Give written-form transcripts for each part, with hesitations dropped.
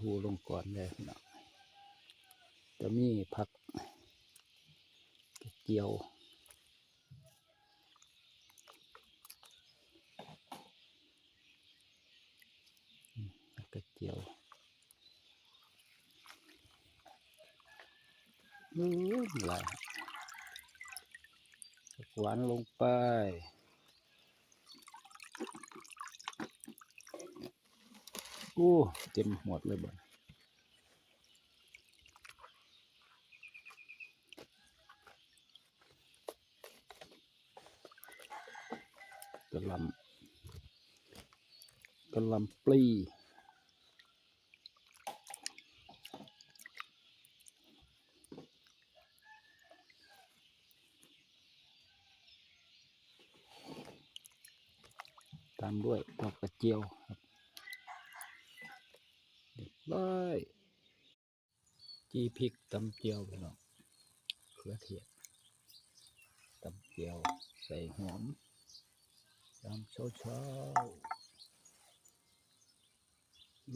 ทูลงก่อนเลยพี่น้องจะมีผักกระเจียวกระเจียวหลายหวานลงไปเต็มหมดเลยบ่กระหล่ำปลีตามด้วยดอกกระเจียวครับเรียบร้อยจีพริกตำเจียวพี่น้องเขือเทศตำเจียวใส่หอมยามเช้า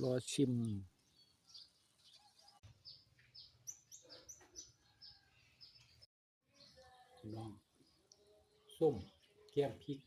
รอชิมน้องส้มแก้มพริก